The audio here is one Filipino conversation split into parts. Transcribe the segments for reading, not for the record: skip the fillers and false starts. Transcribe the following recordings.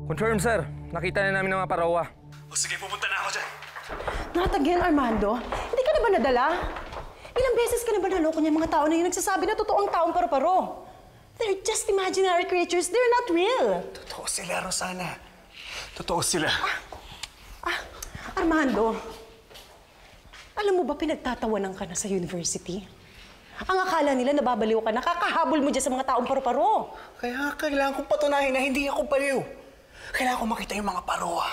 Confirm, sir. Nakita na namin ang mga parawa. O sige, pupunta na ako dyan. Not again, Armando. Hindi ka na ba nadala? Ilang beses ka na ba naloko niya mga tao na yung nagsasabi na totoong taong paru-paro? They're just imaginary creatures. They're not real. Totoo sila, Rosana. Totoo sila. Armando, alam mo ba pinagtatawanan ka na sa university? Ang akala nila nababaliw ka na, kakahabol mo dyan sa mga taong paru-paro. Kaya kailangan kong patunayan na hindi ako baliw. Kailangan kong makita yung mga parowa.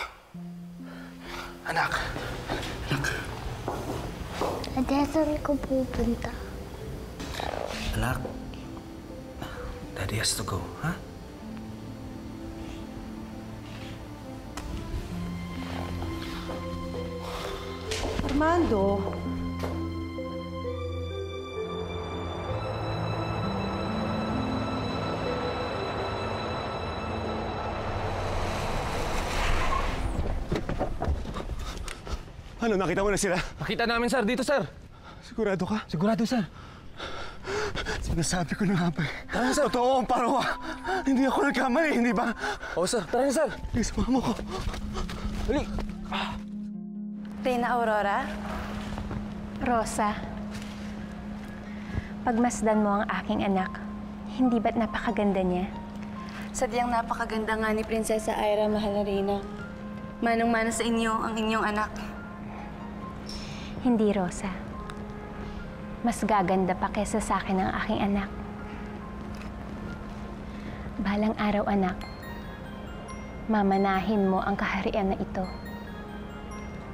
Anak. Ate, saan ko pupunta? Anak. Daddy has to go, ha? Armando. Ano, nakita mo na sila? Nakita namin, sir. Dito, sir. Sigurado ka? Sigurado, sir. Sinasabi ko na nga ba eh. Tara, sir. Totoo ang parawa. Hindi ako nagkamali, hindi ba? Oo, sir. Tara na, sir. Please, sumama ko. Dali. Reyna Aurora? Rosa? Pagmasdan mo ang aking anak, hindi ba't napakaganda niya? Sadyang napakaganda nga ni Prinsesa Ira, mahal na Reyna. Manang-mana sa inyo ang inyong anak. Hindi, Rosa. Mas gaganda pa kesa sa akin ang aking anak. Balang araw, anak, mamanahin mo ang kaharian na ito.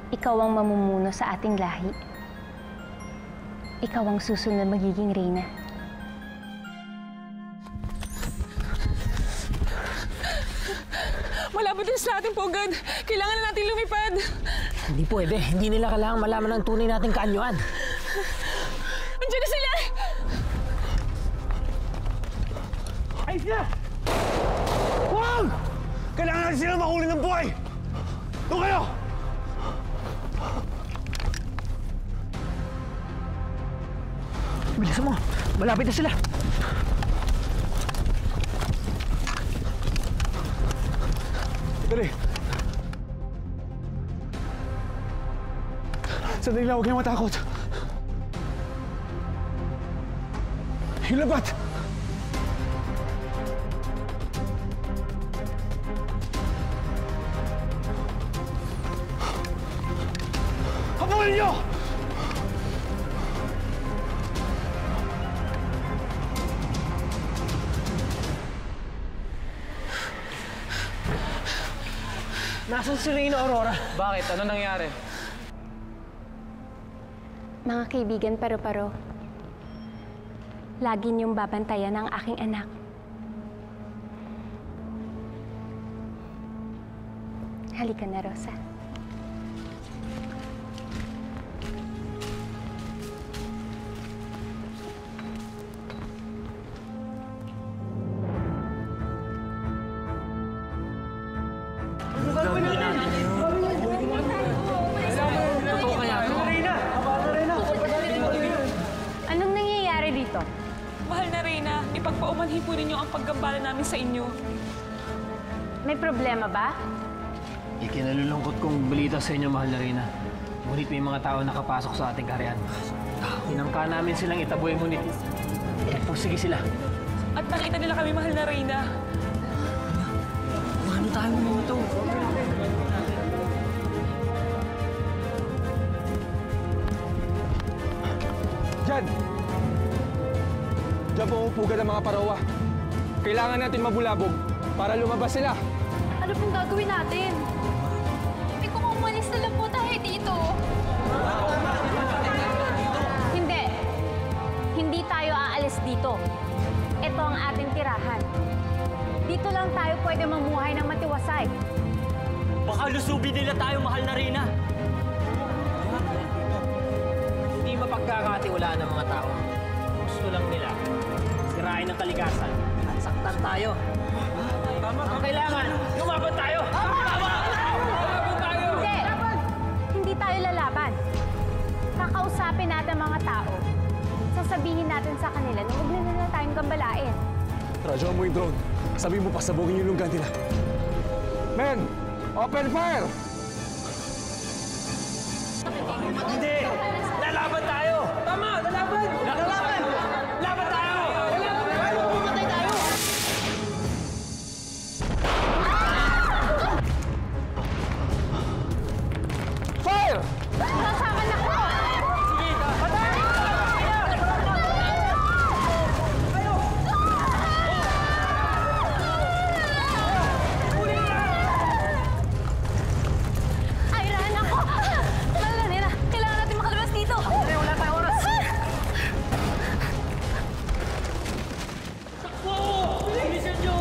Ikaw ang mamumuno sa ating lahi. Ikaw ang susunod magiging reyna. Malapit na sa ating pugad. Kailangan na natin lumipad. Hindi pwede. Hindi nila kailangan malaman ang tunay nating kaanyuan. Andiyan na sila! Ay, sila! Huwag! Kailangan natin sila mahuli ng buhay! Doon kayo! Bilisan mo. Malapit na sila. Dali. Sandali lang, huwag kayong matakot. Yung labat! Habulin niyo! Nasaan si Reyna Aurora? Bakit? Ano nangyari? Mga kaibigan paro-paro, lagi niyong babantayan ang aking anak. Halika na, Rosa. Anong nangyayari dito? Mahal na Reyna, ipagpaumanhin po ninyo ang paggambala namin sa inyo. May problema ba? Ikinalulungkot kong balita sa inyo, mahal na Reyna. Ngunit may mga tao nakapasok sa ating kaharian. Tinangka namin silang itaboy, ngunit nagpursige sila. At nakita nila kami, mahal na Reyna. Paano tayo mga ito? Diyan! Diyan pumupugad ang mga parawa. Kailangan natin mabulabog para lumabas sila. Ano pong gagawin natin? Kung umalis na lang po tayo dito. Hindi. Hindi tayo aalis dito. Ito ang ating tirahan. Dito lang tayo pwede mamuhay ng matiwasay. Baka lusubin nila tayo, mahal na Reyna. Hindi mapagkakatiwalaan ng mga tao. Gusto lang nila sirain ang kalikasan at saktan tayo. Ang kailangan, lumaban tayo! Hindi! Hindi tayo lalaban. Kakausapin natin ang mga tao. Sasabihin natin sa kanila na huwag na nila tayong gambalain. Radyo mo yung drone. Sabi mo pasabugin yung lunggan nila. Men, open fire! Hindi! Lalaban tayo! Tama! Lalaban! Lalaban! Laban tayo! Lalaban! Pumatay tayo! Fire! Nasama na ko! Sige! Patay! Ira, nako! Mahalarena, kailangan natin makalabas dito! Wala tayong oras! Bilisan nyo!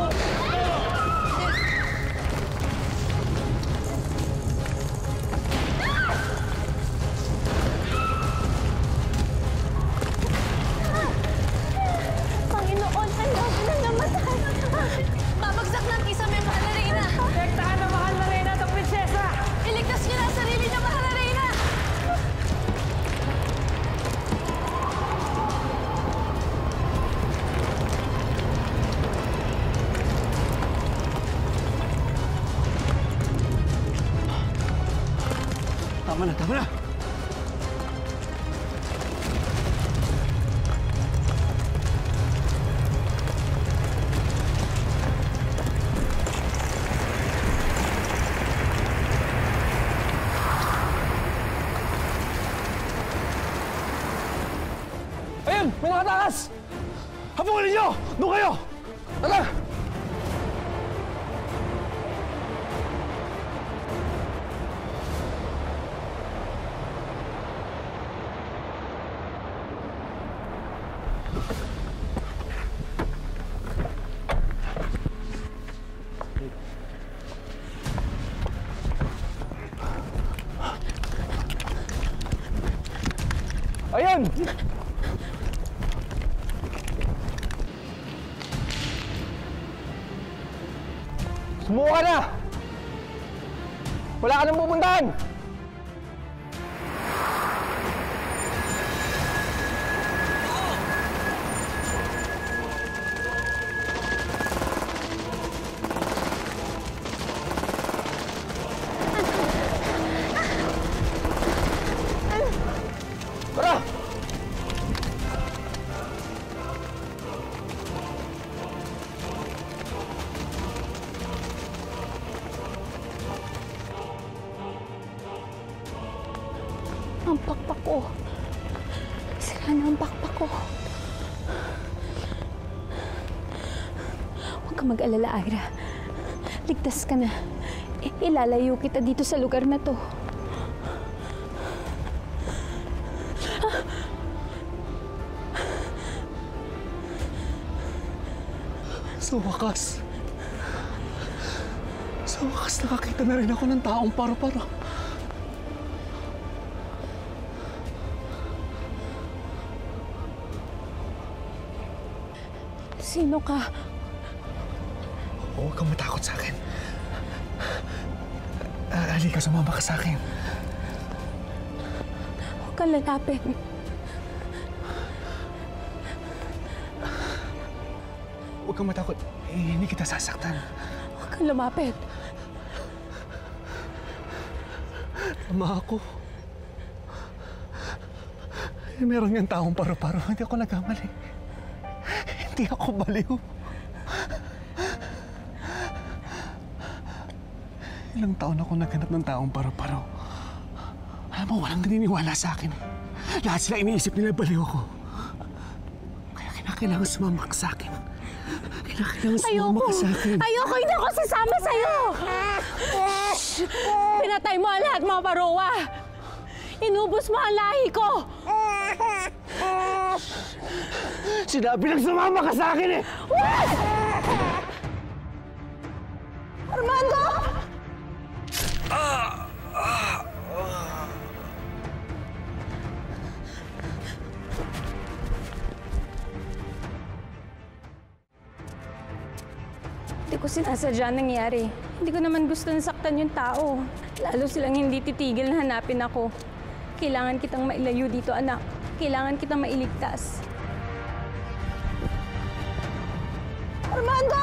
Panginoon, ang dami na namatay! Babagsak na ang kisame, Mahalarena! Protektahan ang mahal na Reyna at ang prinsesa! Iligtas niyo na ang sarili niyo, Mahalarena! Tama na, tama na! Ayun! May nakatakas! Habulin niyo! Doon kayo! Tara! Ayun! Sumuko ka na! Wala ka nang pupuntahan! Tara! Ang pakpak ko. Sira na ang pakpak ko. Huwag ka mag-alala, Ira. Ligtas ka na. Ilalayo kita dito sa lugar na to. Sa wakas nakakita na rin ako ng taong paro-paro. Sino ka? Huwag kang matakot sa akin. Halika, sumama ka sa akin. Huwag kang lalapit. Huwag kang matakot. Hindi kita sasaktan. Huwag kang lumapit. Ama ako. Meron niyang taong paro-paro. Hindi ako nagkamali. Hindi ako baliw. Ilang taon ako naghanap ng taong paro-paro. Alam mo, walang naniniwala sa akin. Lahat sila iniisip nila baliw ako. Kaya kinakailangan sumama ka sa akin. Kinakailangan sumama ka sa akin. Ayoko! Hindi ako sasama sa'yo! Pinatay mo ang lahat, mga parowa! Inubos mo ang lahi ko! Sinabi lang sumama ka sa akin eh! What? Armando! Hindi ko sinasadya nangyari. Hindi ko naman gusto nasaktan yung tao. Lalo silang hindi titigil na hanapin ako. Kailangan kitang mailayo dito, anak. Kailangan kitang mailigtas. Armando!